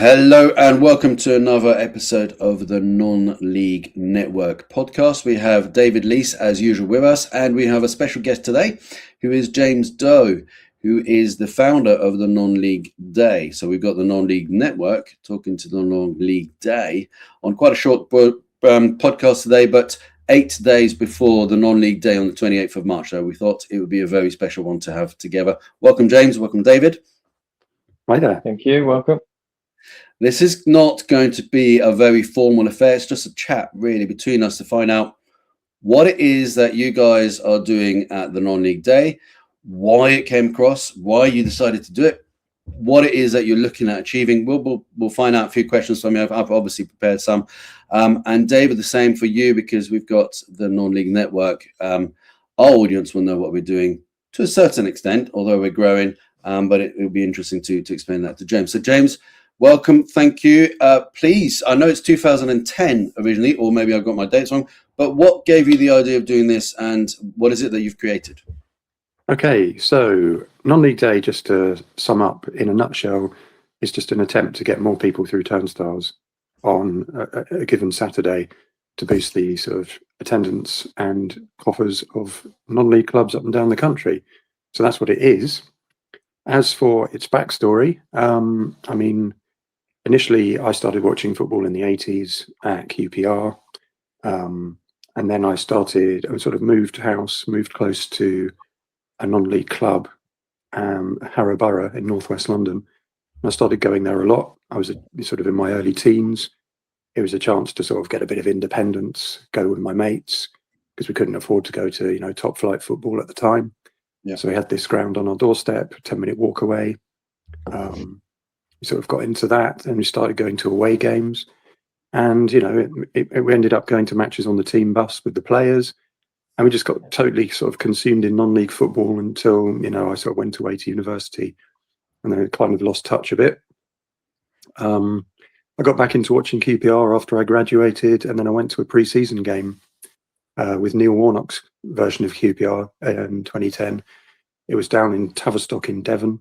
Hello and welcome to another episode of the Non-League Network podcast. We have David Leese as usual with us, and we have a special guest today who is James Doe, who is the founder of the Non-League Day. So we've got the Non-League Network talking to the Non-League Day on quite a short podcast today, but 8 days before the Non-League Day on the 28th of March. So we thought it would be a very special one to have together. Welcome, James. Welcome, David. Hi there. Thank you. Welcome. This is not going to be a very formal affair. It's just a chat really between us to find out what it is that you guys are doing at the Non-League Day, why it came across, why you decided to do it, what it is that you're looking at achieving. We'll find out a few questions from you. I've obviously prepared some. And David, the same for you, because we've got the Non-League Network. Our audience will know what we're doing to a certain extent, although we're growing. But it will be interesting to explain that to James. So James, welcome. Thank you. Please, I know it's 2010 originally, or maybe I've got my dates wrong, but what gave you the idea of doing this and what is it that you've created? Okay, so Non-League Day, just to sum up in a nutshell, is just an attempt to get more people through turnstiles on a given Saturday to boost the sort of attendance and coffers of non-league clubs up and down the country. So that's what it is. As for its backstory, initially, I started watching football in the 80s at QPR, and then I sort of moved close to a non-league club, Harrow Borough in northwest London. And I started going there a lot. I was sort of in my early teens. It was a chance to sort of get a bit of independence, go with my mates, because we couldn't afford to go to top flight football at the time. Yeah. So we had this ground on our doorstep, 10-minute walk away. We sort of got into that, and we started going to away games. And, we ended up going to matches on the team bus with the players. And we just got totally sort of consumed in non-league football until, I sort of went away to university and then kind of lost touch a bit. I got back into watching QPR after I graduated, and then I went to a pre-season game with Neil Warnock's version of QPR in 2010. It was down in Tavistock in Devon,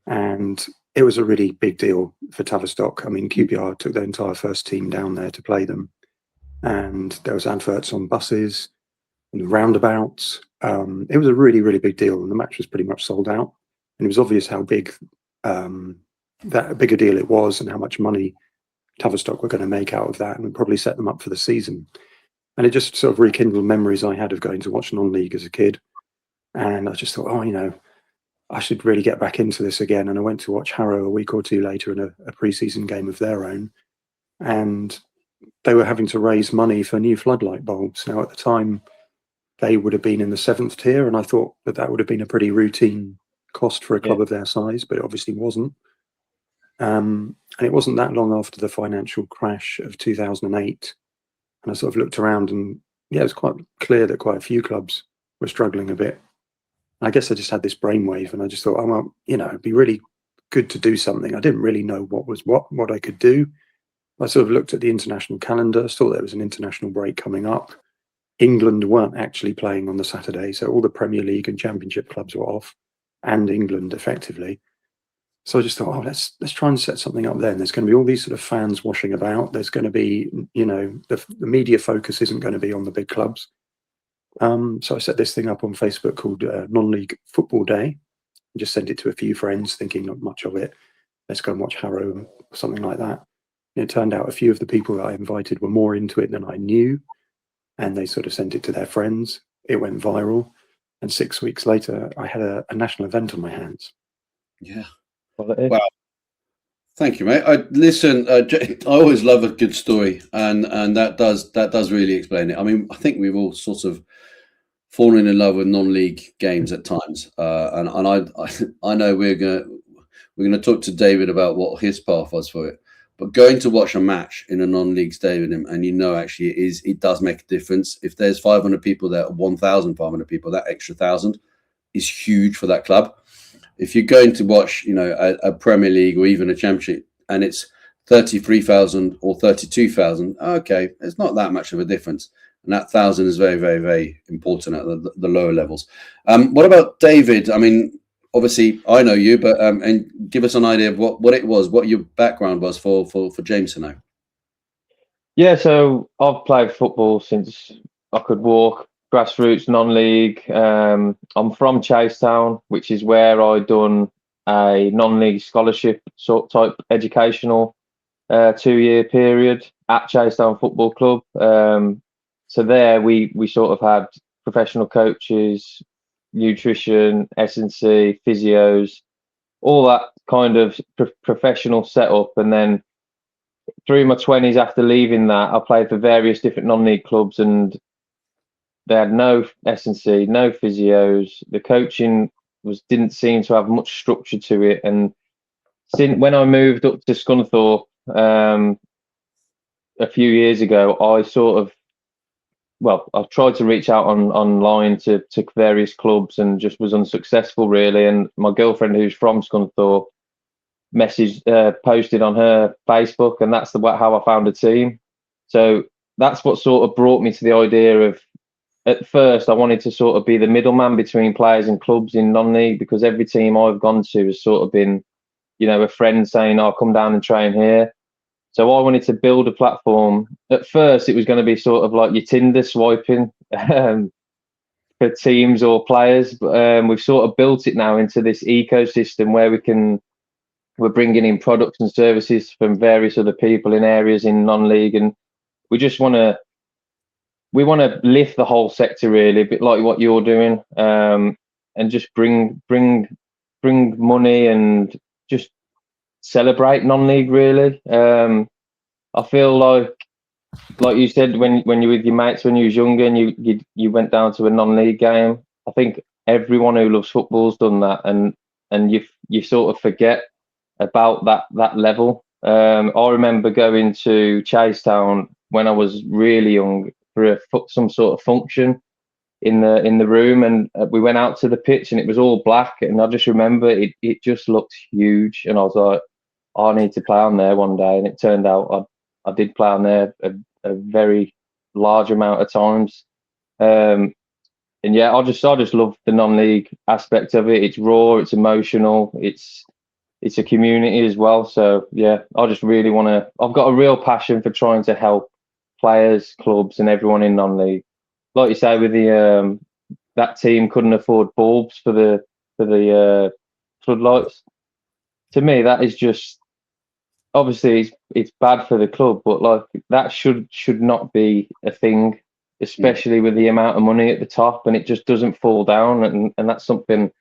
and it was a really big deal for Tavistock. I mean, QPR took their entire first team down there to play them, and there was adverts on buses and roundabouts. It was a really, really big deal, and the match was pretty much sold out. And it was obvious how big that big a deal it was, and how much money Tavistock were going to make out of that, and would probably set them up for the season. And it just sort of rekindled memories I had of going to watch non-league as a kid. And I just thought, I should really get back into this again. And I went to watch Harrow a week or two later in a pre-season game of their own. And they were having to raise money for new floodlight bulbs. Now, at the time, they would have been in the 7th tier. And I thought that would have been a pretty routine cost for a club of their size, but it obviously wasn't. And it wasn't that long after the financial crash of 2008. And I sort of looked around, and it was quite clear that quite a few clubs were struggling a bit. I guess I just had this brainwave, and I just thought, it'd be really good to do something. I didn't really know what I could do. I sort of looked at the international calendar, saw there was an international break coming up. England weren't actually playing on the Saturday, so all the Premier League and Championship clubs were off, and England effectively. So I just thought, let's try and set something up then. There's going to be all these sort of fans washing about. There's going to be, the media focus isn't going to be on the big clubs. So I set this thing up on Facebook called Non-League Football Day. I just sent it to a few friends, thinking not much of it. Let's go and watch Harrow or something like that. And it turned out a few of the people that I invited were more into it than I knew. And they sort of sent it to their friends. It went viral. And 6 weeks later, I had a national event on my hands. Yeah. Wow. Thank you, mate. I always love a good story, and that does really explain it. I mean, I think we've all sort of fallen in love with non-league games at times, and I know we're gonna talk to David about what his path was for it. But going to watch a match in a non-league stadium, and actually it does make a difference. If there's 500 people there, 1,500 people, that extra 1,000 is huge for that club. If you're going to watch, a Premier League or even a Championship, and it's 33,000 or 32,000, okay, it's not that much of a difference. And that 1,000 is very, very, very important at the lower levels. What about David? I mean, obviously, I know you, but and give us an idea of what it was, what your background was for James to know. Yeah, so I've played football since I could walk, grassroots, non-league. I'm from Chasetown, which is where I done a non-league scholarship sort type educational 2-year period at Chasetown Football Club. So there we sort of had professional coaches, nutrition, S&C, physios, all that kind of professional setup. And then through my 20s, after leaving that, I played for various different non-league clubs, and they had no S&C, no physios. The coaching didn't seem to have much structure to it. And since when I moved up to Scunthorpe a few years ago, I tried to reach out online to various clubs and just was unsuccessful, really. And my girlfriend, who's from Scunthorpe, posted on her Facebook, and that's how I found a team. So that's what sort of brought me to the idea of, at first I wanted to sort of be the middleman between players and clubs in non-league, because every team I've gone to has sort of been, a friend saying, "Oh, come down and train here." So I wanted to build a platform. At first it was going to be sort of like your Tinder swiping for teams or players, but we've sort of built it now into this ecosystem where we're bringing in products and services from various other people in areas in non-league, and we want to lift the whole sector, really, a bit like what you're doing, and just bring money and just celebrate non-league, really. I feel like you said, when you were with your mates when you was younger and you went down to a non-league game, I think everyone who loves football's done that, and you sort of forget about that level. I remember going to Chasetown when I was really young for some sort of function in the room, and we went out to the pitch and it was all black, and I just remember it just looked huge, and I was like, I need to play on there one day. And it turned out I did play on there a very large amount of times. And yeah, I just love the non-league aspect of it. It's raw, it's emotional, it's a community as well. So yeah, I just really I've got a real passion for trying to help players, clubs, and everyone in non-league. Like you say, with the that team couldn't afford bulbs for the floodlights. To me, that is just, obviously it's bad for the club, but like that should not be a thing, especially with the amount of money at the top, and it just doesn't fall down, and that's something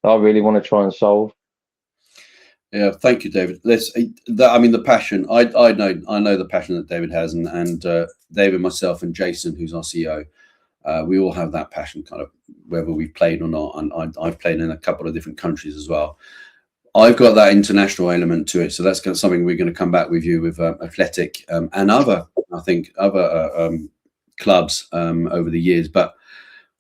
that I really want to try and solve. Yeah, thank you, David. The passion. I know the passion that David has, and David, myself, and Jason, who's our CEO, we all have that passion, kind of whether we've played or not. And I've played in a couple of different countries as well. I've got that international element to it, so that's something we're going to come back with you with Athletic and other clubs over the years. But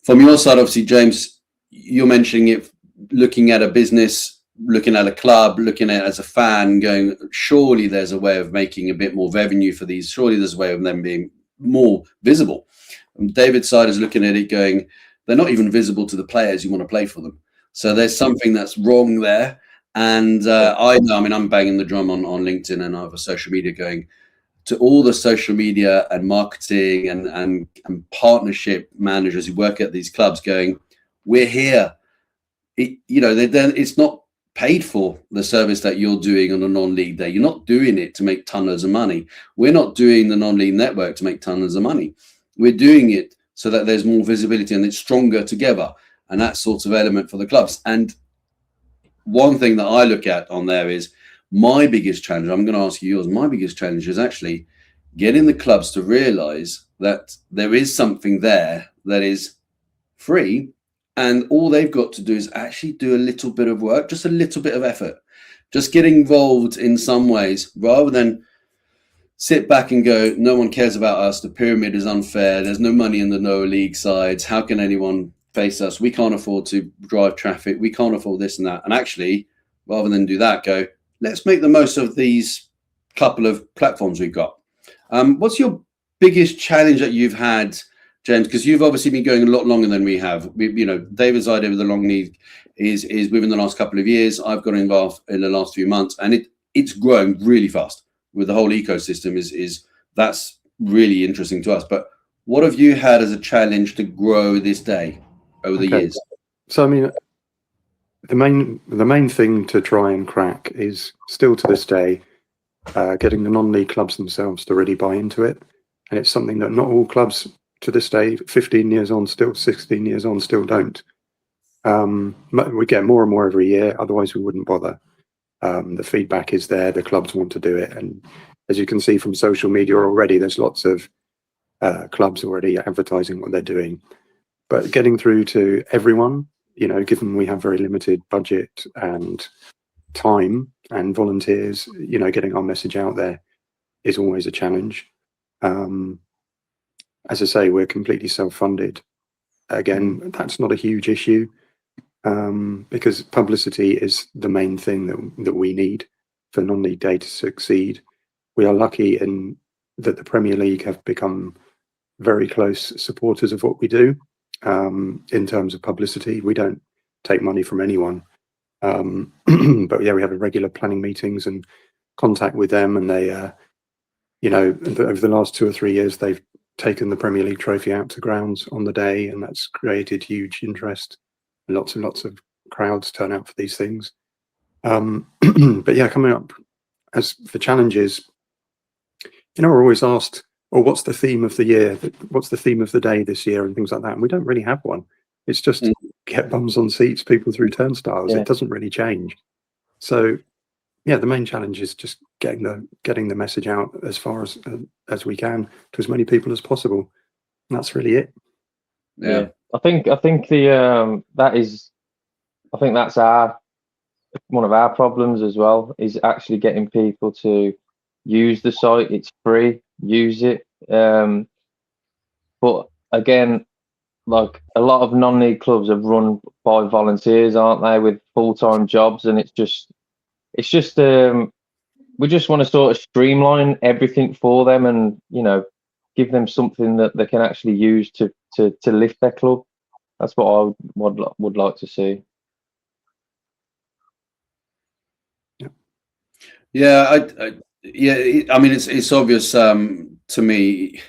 from your side, obviously, James, you're mentioning it, looking at a business, looking at a club, looking at it as a fan, going, surely there's a way of making a bit more revenue for these. Surely there's a way of them being more visible. And David's side is looking at it going, they're not even visible to the players who want to play for them. So there's something that's wrong there. And I'm banging the drum on LinkedIn and other social media, going to all the social media and marketing and partnership managers who work at these clubs, going, we're here. It's not paid for, the service that you're doing on a non-league day. You're not doing it to make tons of money. We're not doing the non-league network to make tons of money. We're doing it so that there's more visibility and it's stronger together, and that sort of element for the clubs. And one thing that I look at on there is my biggest challenge. I'm going to ask you yours. My biggest challenge is actually getting the clubs to realize that there is something there that is free, and all they've got to do is actually do a little bit of work, just a little bit of effort, just get involved in some ways, rather than sit back and go, no one cares about us, the pyramid is unfair, there's no money in the no league sides, how can anyone face us, we can't afford to drive traffic, we can't afford this and that. And actually, rather than do that, go, let's make the most of these couple of platforms we've got. What's your biggest challenge that you've had, James, because you've obviously been going a lot longer than we have. David's idea with the long league is within the last couple of years. I've got involved in the last few months, and it's growing really fast. With the whole ecosystem is that's really interesting to us. But what have you had as a challenge to grow this day over the years? So I mean, the main thing to try and crack is still to this day getting the non-league clubs themselves to really buy into it, and it's something that not all clubs to this day, 15 years on, still 16 years on, still don't. We get more and more every year. Otherwise, we wouldn't bother. The feedback is there. The clubs want to do it, and as you can see from social media already, there's lots of clubs already advertising what they're doing. But getting through to everyone, given we have very limited budget and time and volunteers, getting our message out there is always a challenge. As I say, we're completely self-funded. Again, that's not a huge issue because publicity is the main thing that we need for non-league day to succeed. We are lucky in that the Premier League have become very close supporters of what we do in terms of publicity. We don't take money from anyone. But yeah, we have regular planning meetings and contact with them, and they, over the last 2 or 3 years, they've taken the Premier League trophy out to grounds on the day, and that's created huge interest. Lots and lots of crowds turn out for these things. But yeah, coming up as for challenges, we're always asked, "Oh, what's the theme of the year? What's the theme of the day this year?" and things like that. And we don't really have one. It's just get bums on seats, people through turnstiles. Yeah. It doesn't really change. So yeah, the main challenge is just getting the message out as far as we can to as many people as possible. And that's really it. Yeah. I think the I think that's one of our problems as well, is actually getting people to use the site. It's free, use it. But again, like a lot of non-league clubs are run by volunteers, aren't they, with full-time jobs, and it's just we just want to sort of streamline everything for them, and give them something that they can actually use to lift their club. That's what I would like to see. Yeah, I mean, it's obvious to me.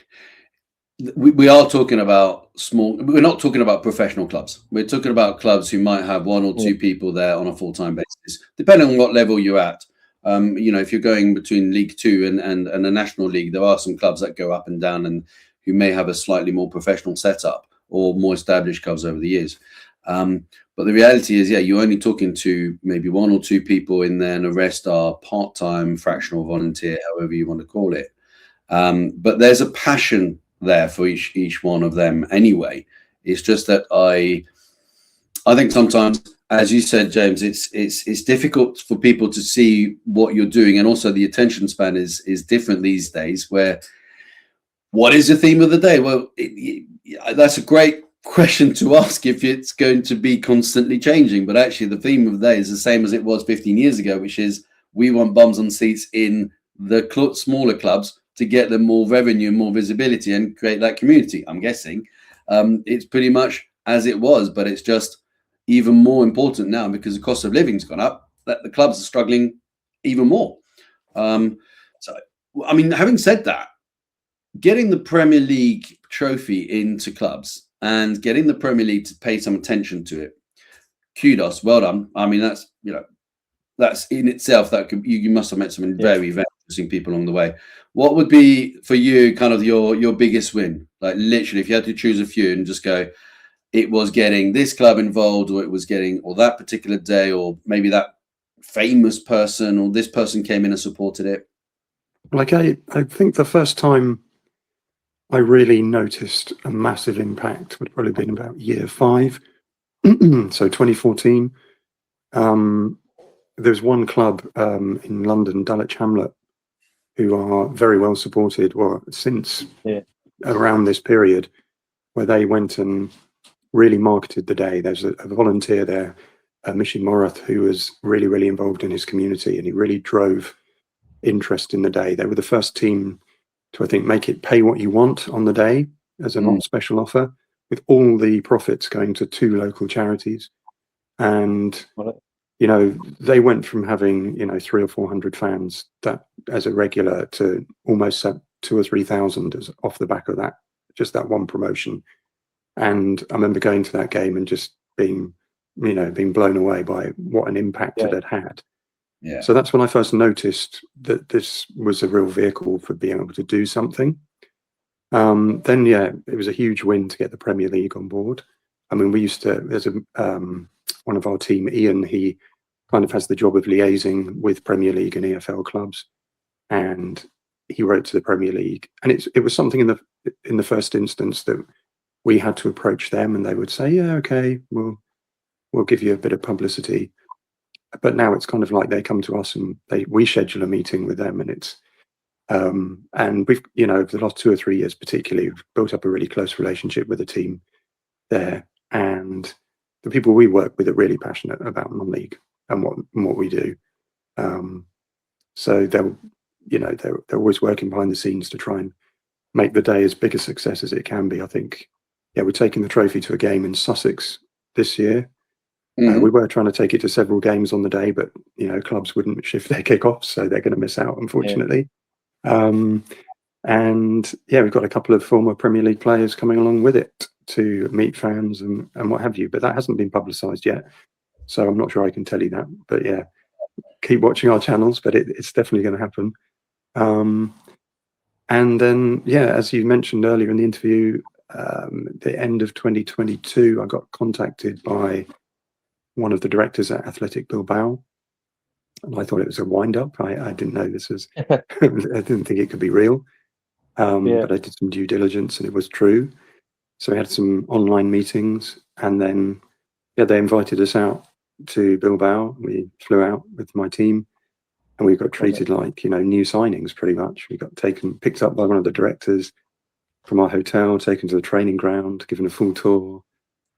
We are talking about small. We're not talking about professional clubs. We're talking about clubs who might have 1 or 2 people there on a full-time basis, depending on what level you're at. If you're going between League 2 and the National League, there are some clubs that go up and down and who may have a slightly more professional setup or more established clubs over the years. But the reality is, yeah, you're only talking to maybe 1 or 2 people in there, and the rest are part-time, fractional volunteer, however you want to call it. But there's a passion there for each one of them anyway. It's just that I think sometimes, as you said, James, it's difficult for people to see what you're doing, and also the attention span is different these days. Where what is the theme of the day? Well, that's a great question to ask if it's going to be constantly changing. But actually, the theme of the day is the same as it was 15 years ago, which is we want bums on seats in the smaller clubs to get them more revenue and more visibility and create that community. I'm guessing it's pretty much as it was, but it's just even more important now because the cost of living's gone up, that the clubs are struggling even more. So, I mean, having said that, getting the Premier League trophy into clubs and getting the Premier League to pay some attention to it, kudos, well done. I mean, that's in itself, that you must have met some very, very interesting people along the way. What would be for you kind of your biggest win? Like literally, if you had to choose a few and just go, it was getting this club involved, or it was getting, or that particular day, or maybe that famous person, or this person came in and supported it. Like I think the first time I really noticed a massive impact would probably been about year 5. So 2014. There's one club in London, Dulwich Hamlet, who are very well supported. Well, since around this period, where they went and really marketed the day. There's a volunteer there, Mishi Morath, who was really, really involved in his community, and he really drove interest in the day. They were the first team to, I think, make it pay what you want on the day. as a special offer, with all the profits going to 2 local charities. And they went from having 300 or 400 fans that as a regular to almost 2,000 or 3,000 as off the back of that, just that one promotion. And I remember going to that game and just being blown away by what an impact it had had. Yeah. So that's when I first noticed that this was a real vehicle for being able to do something. Then it was a huge win to get the Premier League on board. I mean, there's one of our team, Ian, he kind of has the job of liaising with Premier League and EFL clubs, and he wrote to the Premier League, and it was something in the first instance that we had to approach them, and they would say, yeah, okay, we'll give you a bit of publicity. But now it's kind of like they come to us and we schedule a meeting with them, and it's and we've over the last 2 or 3 years particularly, we've built up a really close relationship with the team there, and the people we work with are really passionate about non-league and what we do. So they're always working behind the scenes to try and make the day as big a success as it can be. I think, we're taking the trophy to a game in Sussex this year. We were trying to take it to several games on the day, but clubs wouldn't shift their kickoffs, so they're going to miss out, unfortunately. And we've got a couple of former Premier League players coming along with it to meet fans and what have you, but that hasn't been publicised yet, so I'm not sure I can tell you that. But keep watching our channels, but it's definitely going to happen. And then as you mentioned earlier in the interview, the end of 2022, I got contacted by one of the directors at Athletic Bilbao, and I thought it was a wind-up. I didn't know this was I didn't think it could be real, but I did some due diligence and it was true. So we had some online meetings, and then they invited us out to Bilbao. We flew out with my team, and we got treated like new signings pretty much. We got picked up by one of the directors from our hotel, taken to the training ground, given a full tour.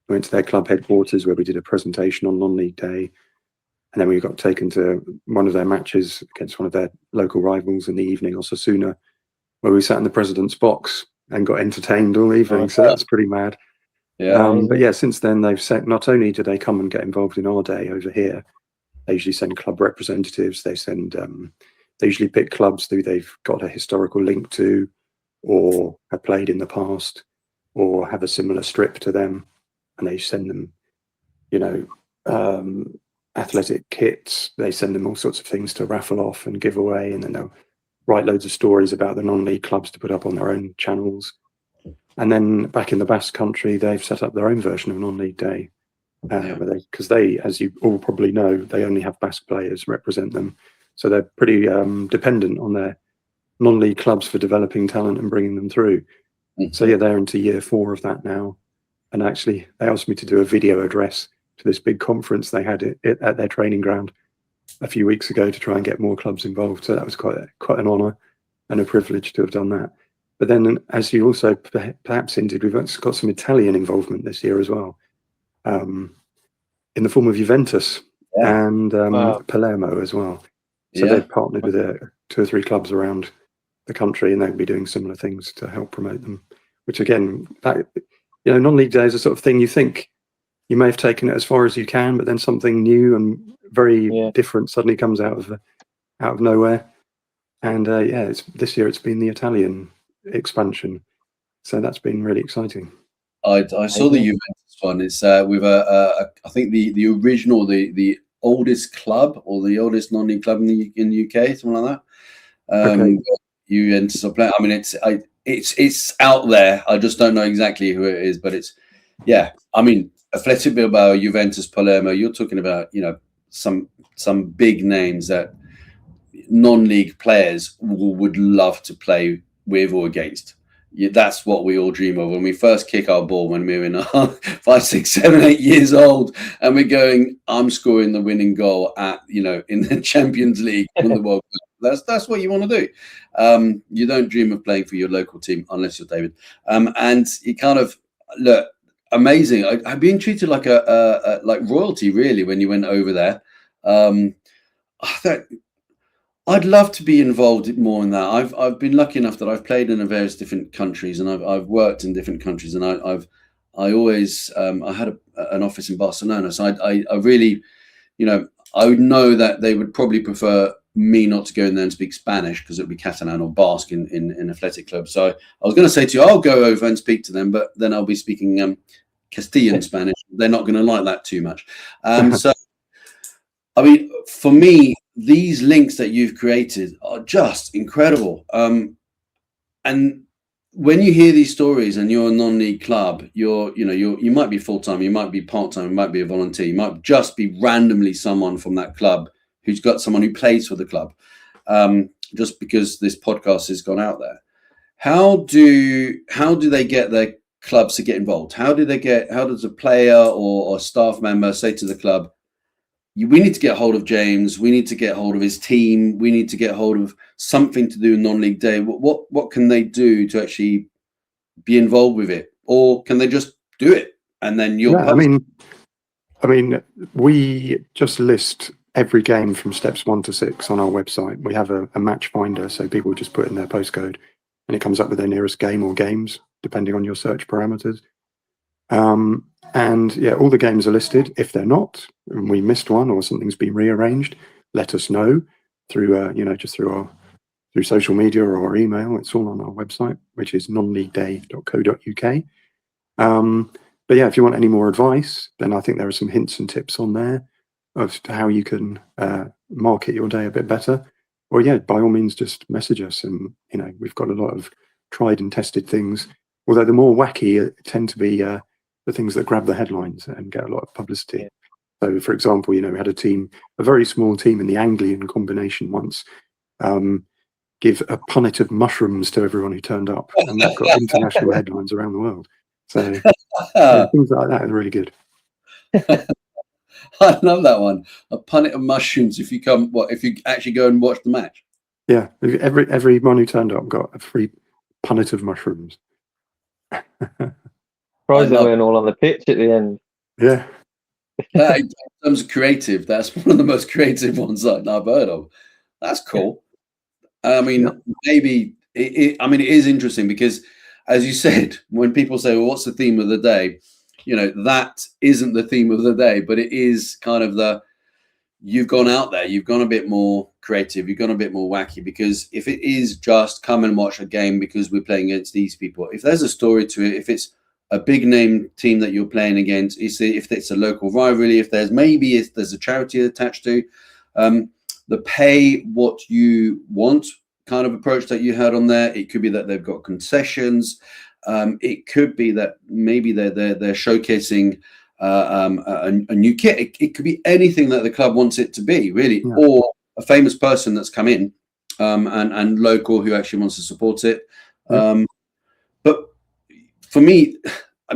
We went to their club headquarters where we did a presentation on non-league day, and then we got taken to one of their matches against one of their local rivals in the evening, Osasuna, where we sat in the president's box and got entertained all evening. So that's pretty mad. But since then they've said not only do they come and get involved in our day over here, they usually send club representatives. They usually pick clubs who they've got a historical link to, or have played in the past, or have a similar strip to them, and they send them, athletic kits. They send them all sorts of things to raffle off and give away, and then they'll write loads of stories about the non-league clubs to put up on their own channels. And then back in the Basque Country, they've set up their own version of non-league day, because they, as you all probably know, they only have Basque players represent them, so they're pretty dependent on their non-league clubs for developing talent and bringing them through. So they're into year 4 of that now, and actually they asked me to do a video address to this big conference they had at their training ground a few weeks ago to try and get more clubs involved. So that was quite an honour and a privilege to have done that. But then, as you also perhaps hinted, we've got some Italian involvement this year as well, in the form of Juventus and Palermo as well. So they've partnered with 2 or 3 clubs around the country, and they'll be doing similar things to help promote them. Which again, non-league day is a sort of thing you think you may have taken it as far as you can, but then something new and very different suddenly comes out of nowhere. And this year it's been the Italian expansion, so that's been really exciting. I saw the Juventus one. It's with I think the original, the oldest club or the oldest non-league club in the UK, something like that. Juventus are playing. I mean, it's out there. I just don't know exactly who it is, but it's I mean, Athletic Bilbao, Juventus, Palermo. You're talking about some big names that non-league players would love to play with or against. That's what we all dream of when we first kick our ball when we're in 5, 6, 7, 8 years old, and we're going, I'm scoring the winning goal at in the Champions League in the World Cup. That's what you want to do. You don't dream of playing for your local team unless you're David. And you kind of look amazing. I've been treated like like royalty really when you went over there. I thought I'd love to be involved more in that. I've been lucky enough that I've played in various different countries, and I've worked in different countries, and I always I had an office in Barcelona, so I really, you know, I would know that they would probably prefer me not to go in there and speak Spanish because it would be Catalan or Basque in athletic clubs. So I was going to say to you, I'll go over and speak to them, but then I'll be speaking Castilian Spanish. They're not going to like that too much. So I mean, for me, these links that you've created are just incredible. And when you hear these stories and you're a non-league club, you might be full-time, you might be part-time, you might be a volunteer, you might just be randomly someone from that club who's got someone who plays for the club, just because this podcast has gone out there. How do they get their clubs to get involved? How does a player or a staff member say to the club, we need to get hold of James, we need to get hold of his team, we need to get hold of something to do in non-league day? What can they do to actually be involved with it? Or can they just do it and then you'll I mean, we just list every game from steps 1 to 6 on our website. We have a match finder, so people just put in their postcode and it comes up with their nearest game or games, depending on your search parameters. And yeah, all the games are listed. If they're not, and we missed one or something's been rearranged, let us know through, just through social media or our email. It's all on our website, which is nonleagueday.co.uk. But yeah, if you want any more advice, then I think there are some hints and tips on there of how you can market your day a bit better. Or yeah, by all means, just message us. And we've got a lot of tried and tested things. Although the more wacky tend to be the things that grab the headlines and get a lot of publicity. Yeah. So, for example, we had a very small team in the Anglian combination once, give a punnet of mushrooms to everyone who turned up, and that got international headlines around the world. So things like that are really good. I love that one. A punnet of mushrooms if you actually go and watch the match. Yeah, everyone who turned up got a free punnet of mushrooms. Surprised they weren't all on the pitch at the end. Yeah. In terms of creative, that's one of the most creative ones that I've heard of. That's cool. I mean, maybe it is interesting because, as you said, when people say, well, what's the theme of the day? That isn't the theme of the day, but it is kind of you've gone out there, you've gone a bit more creative, you've gone a bit more wacky, because if it is just come and watch a game because we're playing against these people, if there's a story to it, if it's a big name team that you're playing against, if it's a local rivalry, if there's a charity attached to, the pay what you want kind of approach that you had on there. It could be that they've got concessions. It could be that maybe they're showcasing a new kit. It could be anything that the club wants it to be, really, or a famous person that's come in and local who actually wants to support it. But for me,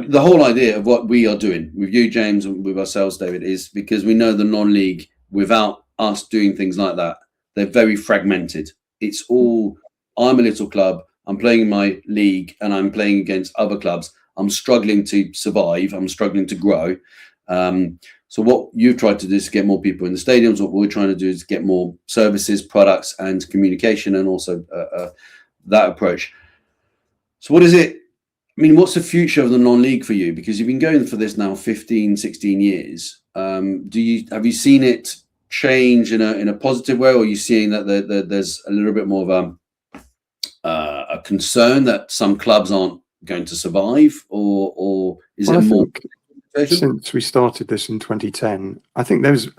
the whole idea of what we are doing with you, James, and with ourselves, David, is because we know the non-league, without us doing things like that, they're very fragmented. It's all, I'm a little club, I'm playing in my league, and I'm playing against other clubs. I'm struggling to survive. I'm struggling to grow. So what you've tried to do is get more people in the stadiums. What we're trying to do is get more services, products, and communication, and also that approach. So what is it? I mean, what's the future of the non-league for you? Because you've been going for this now 15, 16 years. Have you seen it change in a positive way, or are you seeing that there's a little bit more of a concern that some clubs aren't going to survive, or is it more? Since we started this in 2010, I think there's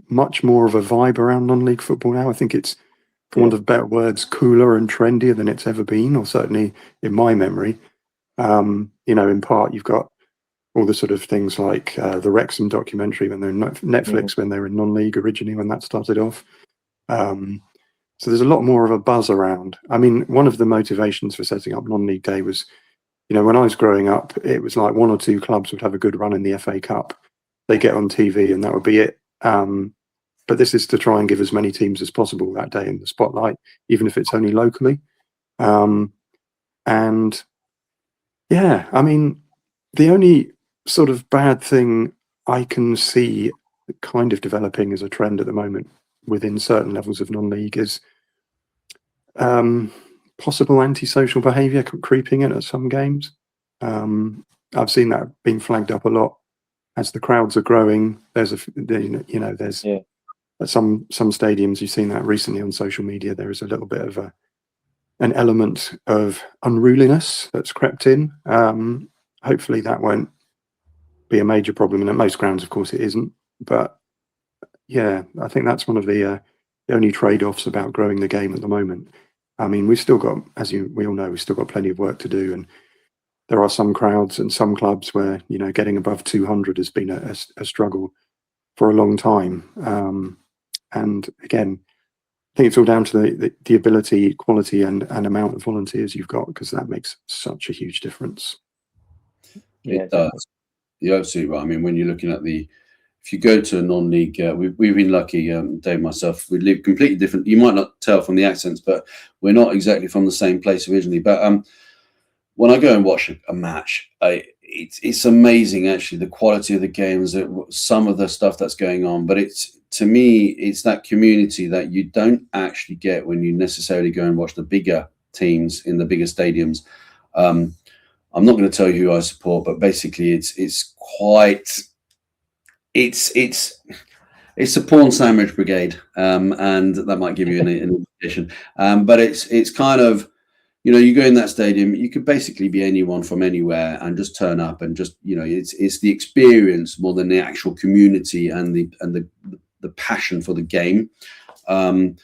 much more of a vibe around non-league football now. I think it's, for want of better words, cooler and trendier than it's ever been, or certainly in my memory. In part, you've got all the sort of things like the Wrexham documentary when they're in Netflix, when they were in non-league originally, when that started off. So there's a lot more of a buzz around. I mean, one of the motivations for setting up non-league day was, when I was growing up, it was like one or two clubs would have a good run in the FA Cup. They get on TV and that would be it. But this is to try and give as many teams as possible that day in the spotlight, even if it's only locally. And yeah, I mean, the only sort of bad thing I can see kind of developing as a trend at the moment within certain levels of non-league is possible antisocial behaviour creeping in at some games. I've seen that being flagged up a lot as the crowds are growing. There's there's at some stadiums, you've seen that recently on social media. There is a little bit of an element of unruliness that's crept in. Hopefully that won't be a major problem, and at most grounds, of course, it isn't. But yeah, I think that's one of the only trade-offs about growing the game at the moment. I mean, we've still got, we all know, we've still got plenty of work to do, and there are some crowds and some clubs where getting above 200 has been a struggle for a long time. And again, I think it's all down to the ability, quality, and amount of volunteers you've got, because that makes such a huge difference. It does. You're absolutely right. I mean, when you're looking at if you go to a non-league, we've been lucky, Dave and myself, we live completely different. You might not tell from the accents, but we're not exactly from the same place originally. But when I go and watch a match, it's amazing, actually, the quality of the games, some of the stuff that's going on. But to me, it's that community that you don't actually get when you necessarily go and watch the bigger teams in the bigger stadiums. I'm not going to tell you who I support, but basically it's a porn sandwich brigade, and that might give you an indication. But it's kind of, you go in that stadium, you could basically be anyone from anywhere and just turn up, and just it's the experience more than the actual community and the passion for the game. And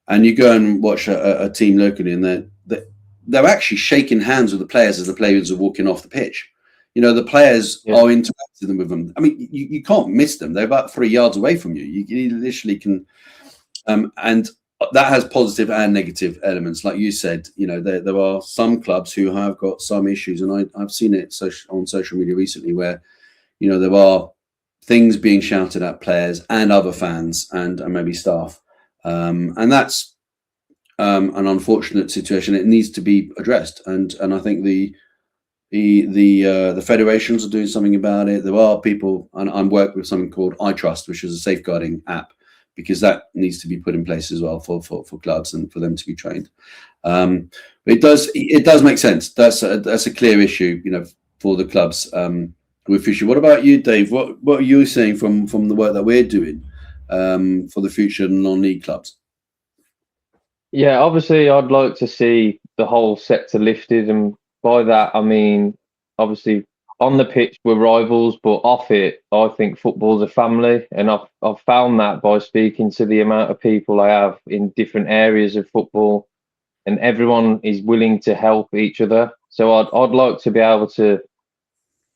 you go and watch a team locally, and they're actually shaking hands with the players as the players are walking off the pitch. The players are interacting with them. I mean, you can't miss them. They're about 3 yards away from you. You literally can, and that has positive and negative elements. Like you said, there are some clubs who have got some issues, and I've seen it on social media recently where, there are things being shouted at players and other fans and maybe staff, and that's an unfortunate situation. It needs to be addressed, and I think the federations are doing something about it. There are people, and I'm working with something called I Trust, which is a safeguarding app, because that needs to be put in place as well for clubs and for them to be trained. It does make sense. That's a clear issue, for the clubs with fishery. What about you, Dave? What are you saying from the work that we're doing for the future non-league clubs? Yeah, obviously, I'd like to see the whole sector lifted, and by that I mean, obviously, on the pitch we're rivals, but off it, I think football's a family, and I've found that by speaking to the amount of people I have in different areas of football, and everyone is willing to help each other. So I'd like to be able to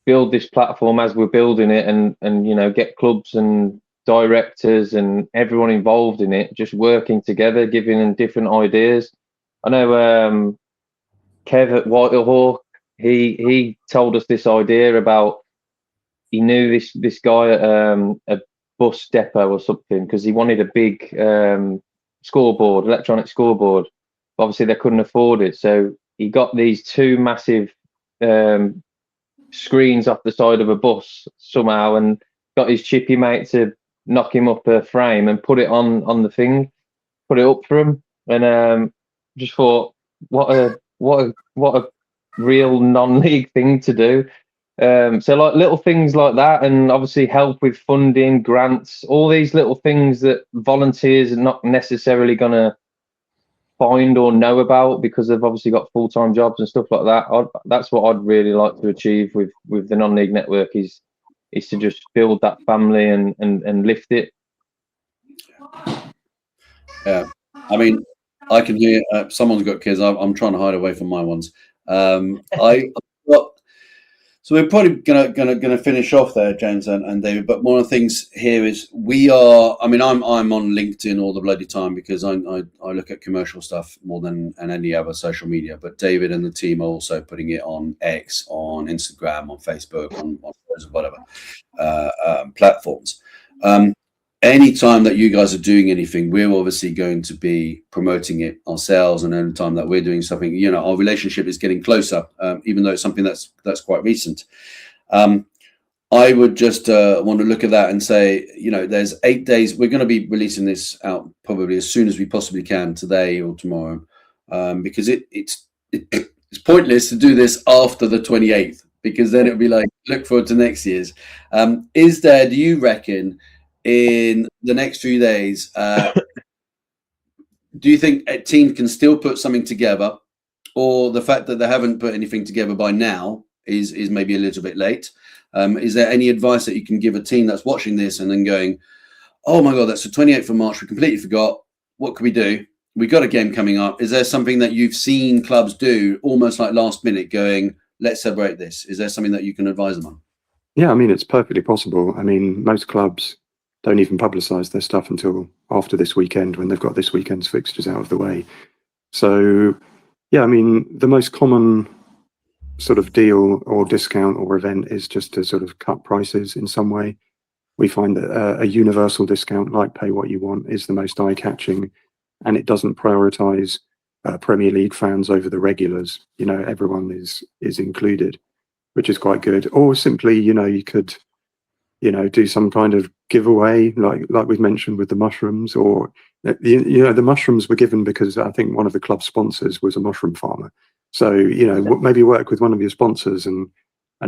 build this platform as we're building it, and get clubs and directors and everyone involved in it just working together, giving them different ideas. I know Kev at Whitehawk, he told us this idea about, he knew this guy at a bus depot or something, because he wanted a big scoreboard, electronic scoreboard. Obviously they couldn't afford it, so he got these two massive screens off the side of a bus somehow, and got his chippy mate to knock him up a frame and put it on the thing, put it up for him, and just thought, what a real non-league thing to do. So like little things like that, and obviously help with funding, grants, all these little things that volunteers are not necessarily going to find or know about because they've obviously got full-time jobs and stuff like that. That's what I'd really like to achieve with the non-league network, is to just build that family and lift it. Yeah, I mean, I can hear someone's got kids. I'm trying to hide away from my ones. So we're probably gonna finish off there, James and David. But one of the things here is I'm on LinkedIn all the bloody time, because I look at commercial stuff more than any other social media. But David and the team are also putting it on X, on Instagram, on Facebook, on whatever platforms. Anytime that you guys are doing anything, we're obviously going to be promoting it ourselves, and any time that we're doing something, our relationship is getting closer, even though it's something that's quite recent. I would just want to look at that and say, there's 8 days. We're going to be releasing this out probably as soon as we possibly can, today or tomorrow. because it's pointless to do this after the 28th, because then it'll be like, look forward to next year's. Do you reckon in the next few days, do you think a team can still put something together, or the fact that they haven't put anything together by now is maybe a little bit late? Is there any advice that you can give a team that's watching this and then going, oh my God, that's the 28th of March, we completely forgot, what can we do? We got a game coming up. Is there something that you've seen clubs do almost like last minute going, let's celebrate this? Is there something that you can advise them on? Yeah, I mean, it's perfectly possible. I mean, most clubs don't even publicise their stuff until after this weekend, when they've got this weekend's fixtures out of the way. So, yeah, I mean, the most common sort of deal or discount or event is just to sort of cut prices in some way. We find that a universal discount like pay what you want is the most eye-catching, and it doesn't prioritise Premier League fans over the regulars. You know, everyone is included, which is quite good. Or simply, you know, you could, you know, do some kind of giveaway, like we've mentioned with the mushrooms, or you know, the mushrooms were given because I think one of the club sponsors was a mushroom farmer. So, you know, maybe work with one of your sponsors and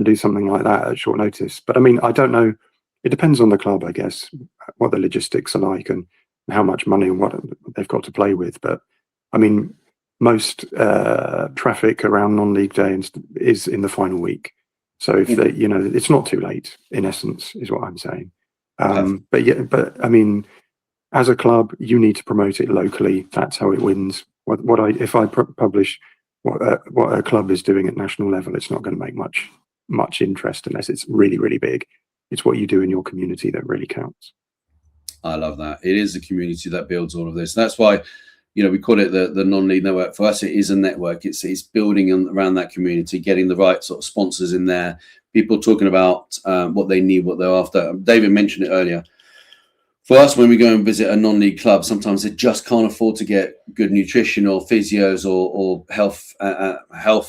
do something like that at short notice. But I mean, I don't know. It depends on the club, I guess, what the logistics are like and how much money and what they've got to play with. But I mean, most traffic around non-league day is in the final week. So if they, you know, it's not too late, in essence, is what I'm saying. But I mean, as a club, you need to promote it locally. That's how it wins. If I publish what a club is doing at national level, it's not going to make much interest unless it's really, really big. It's what you do in your community that really counts. I love that. It is the community that builds all of this. That's why, you know, we call it the non-league network. For us, it is a network. It's building around that community, getting the right sort of sponsors in there, people talking about what they need, what they're after. David mentioned it earlier. For us, when we go and visit a non-league club, sometimes they just can't afford to get good nutrition or physios or health,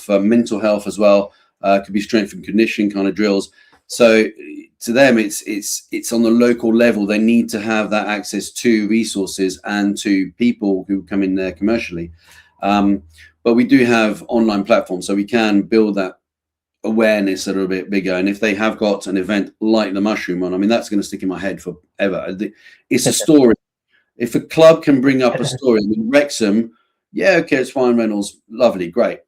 mental health as well. Could be strength and conditioning kind of drills. So to them, it's on the local level. They need to have that access to resources and to people who come in there commercially. But we do have online platforms, so we can build that awareness a little bit bigger. And if they have got an event like the mushroom one, I mean, that's going to stick in my head forever. It's a story. If a club can bring up a story, I mean, Wrexham, yeah, okay, it's fine, Reynolds, lovely, great.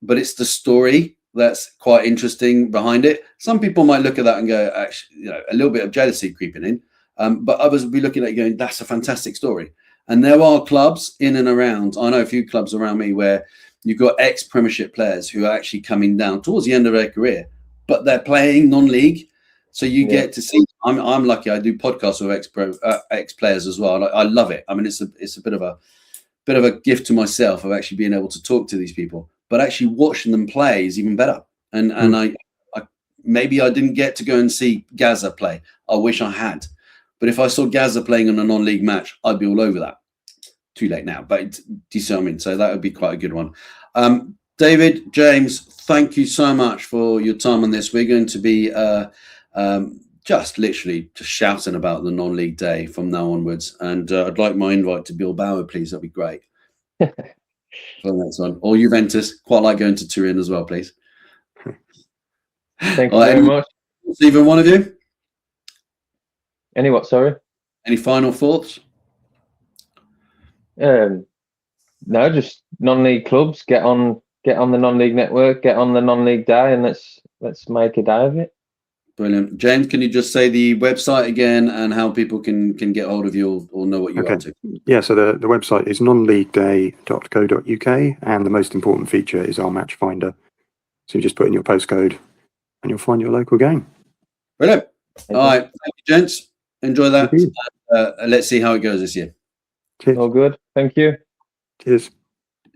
But it's the story that's quite interesting behind it. Some people might look at that and go, actually, you know, a little bit of jealousy creeping in. But others will be looking at it going, that's a fantastic story. And there are clubs in and around. I know a few clubs around me where you've got ex-Premiership players who are actually coming down towards the end of their career, but they're playing non-league. So you get to see. I'm lucky. I do podcasts with ex-players as well. I love it. I mean, it's a bit of a gift to myself of actually being able to talk to these people. But actually watching them play is even better. And I maybe I didn't get to go and see Gaza play. I wish I had. But if I saw Gaza playing on a non-league match, I'd be all over that. Too late now, but do you see what I mean? So that would be quite a good one. David, James, thank you so much for your time on this. We're going to be just literally just shouting about the non-league day from now onwards. And I'd like my invite to Bilbao, please. That'd be great. For the next one. Or Juventus, quite like going to Turin as well, please. Thank you very much. Either one of you? Any what, sorry? Any final thoughts? No, just non-league clubs. Get on the non-league network, get on the non-league day, and let's make a day of it. Brilliant. James, can you just say the website again and how people can get hold of you or know what you're up to? Yeah, so the website is nonleagueday.co.uk, and the most important feature is our match finder. So you just put in your postcode and you'll find your local game. Brilliant. All right. Thank you, gents. Enjoy that. Thank you. Let's see how it goes this year. Cheers. All good. Thank you. Cheers.